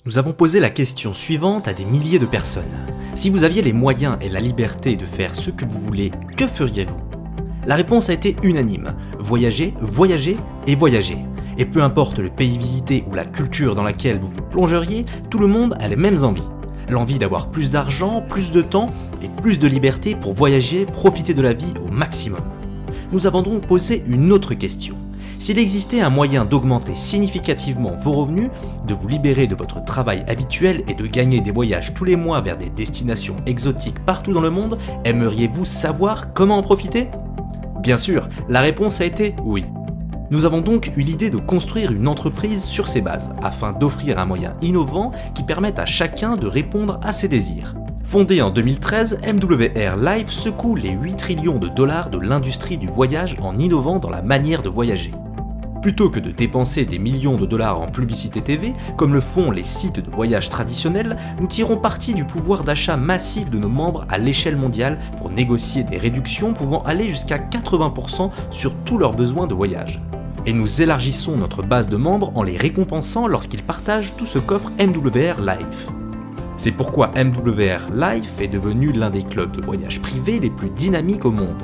Nous avons posé la question suivante à des milliers de personnes. Si vous aviez les moyens et la liberté de faire ce que vous voulez, que feriez-vous ? La réponse a été unanime. Voyager, voyager et voyager. Et peu importe le pays visité ou la culture dans laquelle vous vous plongeriez, tout le monde a les mêmes envies. L'envie d'avoir plus d'argent, plus de temps et plus de liberté pour voyager, profiter de la vie au maximum. Nous avons donc posé une autre question. S'il existait un moyen d'augmenter significativement vos revenus, de vous libérer de votre travail habituel et de gagner des voyages tous les mois vers des destinations exotiques partout dans le monde, aimeriez-vous savoir comment en profiter ? Bien sûr, la réponse a été oui. Nous avons donc eu l'idée de construire une entreprise sur ces bases, afin d'offrir un moyen innovant qui permette à chacun de répondre à ses désirs. Fondée en 2013, MWR Life secoue les 8 trillions de dollars de l'industrie du voyage en innovant dans la manière de voyager. Plutôt que de dépenser des millions de dollars en publicité TV, comme le font les sites de voyage traditionnels, nous tirons parti du pouvoir d'achat massif de nos membres à l'échelle mondiale pour négocier des réductions pouvant aller jusqu'à 80% sur tous leurs besoins de voyage. Et nous élargissons notre base de membres en les récompensant lorsqu'ils partagent tout ce qu'offre MWR Life. C'est pourquoi MWR Life est devenu l'un des clubs de voyage privés les plus dynamiques au monde.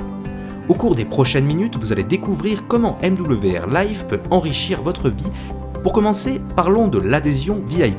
Au cours des prochaines minutes, vous allez découvrir comment MWR Life peut enrichir votre vie. Pour commencer, parlons de l'adhésion VIP.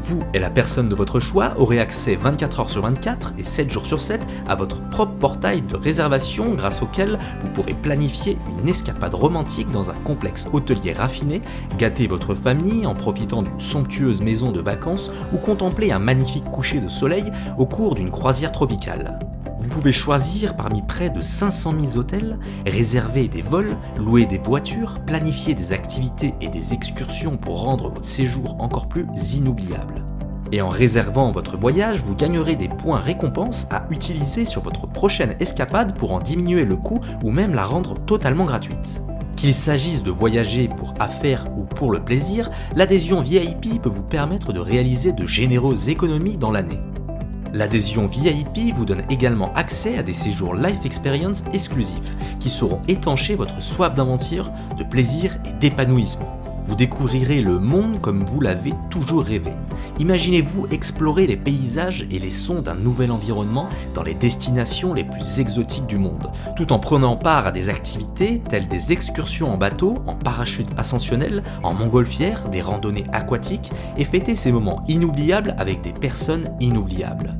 Vous et la personne de votre choix aurez accès 24 heures sur 24 et 7 jours sur 7 à votre propre portail de réservation grâce auquel vous pourrez planifier une escapade romantique dans un complexe hôtelier raffiné, gâter votre famille en profitant d'une somptueuse maison de vacances ou contempler un magnifique coucher de soleil au cours d'une croisière tropicale. Vous pouvez choisir parmi près de 500 000 hôtels, réserver des vols, louer des voitures, planifier des activités et des excursions pour rendre votre séjour encore plus inoubliable. Et en réservant votre voyage, vous gagnerez des points récompenses à utiliser sur votre prochaine escapade pour en diminuer le coût ou même la rendre totalement gratuite. Qu'il s'agisse de voyager pour affaires ou pour le plaisir, l'adhésion VIP peut vous permettre de réaliser de généreuses économies dans l'année. L'adhésion VIP vous donne également accès à des séjours Life Experience exclusifs qui sauront étancher votre soif d'aventure, de plaisir et d'épanouissement. Vous découvrirez le monde comme vous l'avez toujours rêvé. Imaginez-vous explorer les paysages et les sons d'un nouvel environnement dans les destinations les plus exotiques du monde, tout en prenant part à des activités telles des excursions en bateau, en parachute ascensionnel, en montgolfière, des randonnées aquatiques et fêter ces moments inoubliables avec des personnes inoubliables.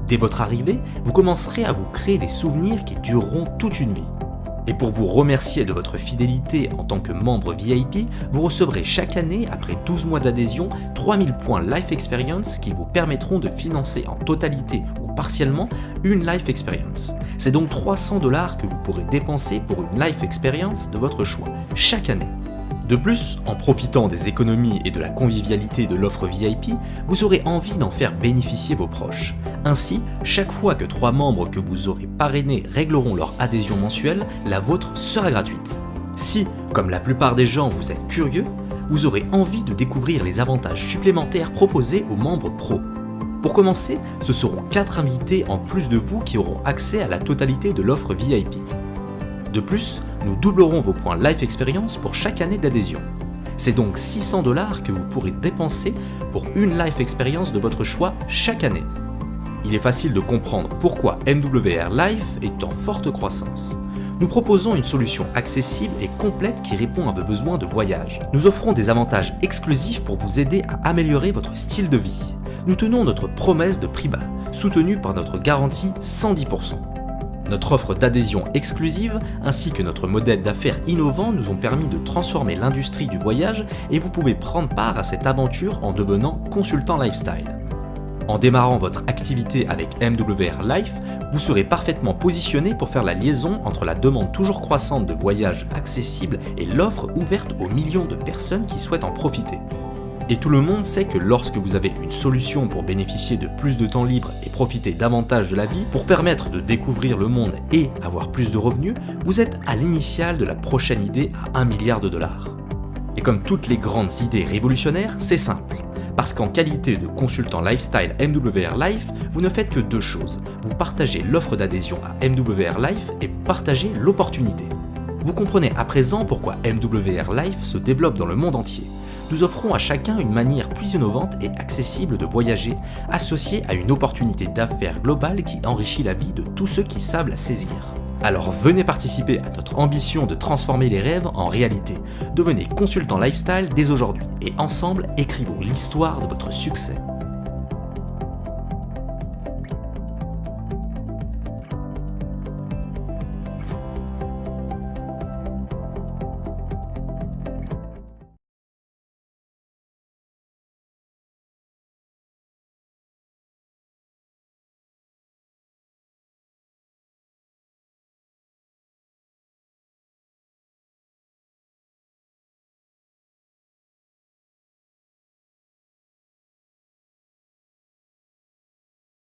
Dès votre arrivée, vous commencerez à vous créer des souvenirs qui dureront toute une vie. Et pour vous remercier de votre fidélité en tant que membre VIP, vous recevrez chaque année, après 12 mois d'adhésion, 3000 points Life Experience qui vous permettront de financer en totalité ou partiellement une Life Experience. C'est donc 300 $ que vous pourrez dépenser pour une Life Experience de votre choix, chaque année. De plus, en profitant des économies et de la convivialité de l'offre VIP, vous aurez envie d'en faire bénéficier vos proches. Ainsi, chaque fois que 3 membres que vous aurez parrainés régleront leur adhésion mensuelle, la vôtre sera gratuite. Si, comme la plupart des gens, vous êtes curieux, vous aurez envie de découvrir les avantages supplémentaires proposés aux membres pro. Pour commencer, ce seront 4 invités en plus de vous qui auront accès à la totalité de l'offre VIP. De plus, nous doublerons vos points Life Experience pour chaque année d'adhésion. C'est donc 600 $ que vous pourrez dépenser pour une Life Experience de votre choix chaque année. Il est facile de comprendre pourquoi MWR Life est en forte croissance. Nous proposons une solution accessible et complète qui répond à vos besoins de voyage. Nous offrons des avantages exclusifs pour vous aider à améliorer votre style de vie. Nous tenons notre promesse de prix bas, soutenue par notre garantie 110%. Notre offre d'adhésion exclusive ainsi que notre modèle d'affaires innovant nous ont permis de transformer l'industrie du voyage et vous pouvez prendre part à cette aventure en devenant consultant lifestyle. En démarrant votre activité avec MWR Life, vous serez parfaitement positionné pour faire la liaison entre la demande toujours croissante de voyages accessibles et l'offre ouverte aux millions de personnes qui souhaitent en profiter. Et tout le monde sait que lorsque vous avez une solution pour bénéficier de plus de temps libre et profiter davantage de la vie, pour permettre de découvrir le monde et avoir plus de revenus, vous êtes à l'initiale de la prochaine idée à $1 milliard. Et comme toutes les grandes idées révolutionnaires, c'est simple. Parce qu'en qualité de consultant lifestyle MWR Life, vous ne faites que 2 choses. Vous partagez l'offre d'adhésion à MWR Life et partagez l'opportunité. Vous comprenez à présent pourquoi MWR Life se développe dans le monde entier. nous offrons à chacun une manière plus innovante et accessible de voyager, associée à une opportunité d'affaires globale qui enrichit la vie de tous ceux qui savent la saisir. Alors venez participer à notre ambition de transformer les rêves en réalité. Devenez consultant lifestyle dès aujourd'hui et ensemble écrivons l'histoire de votre succès.